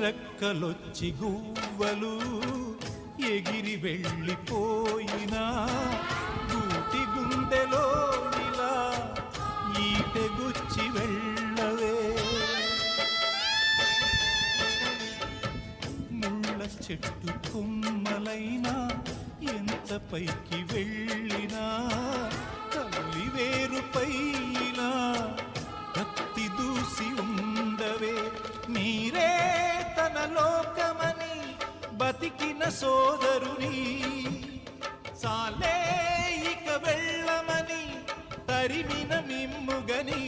రెక్కలొచ్చి గువ్వలు ఎగిరి వెళ్ళిపోయినా గూటి గుండెలో ఇలా ఈటెగుచ్చి వెళ్ళవే. ముళ్ళ చెట్టు కొమ్మలైనా ఎంత పైకి వెళ్ళినా తల్లి వేరుపై ఇలా కత్తి దూసి ఉండవే. మీరే తన లోకమని బతికిన సోదరుని సాలే ఇక వెళ్ళమని తరిమిన మిమ్ముగని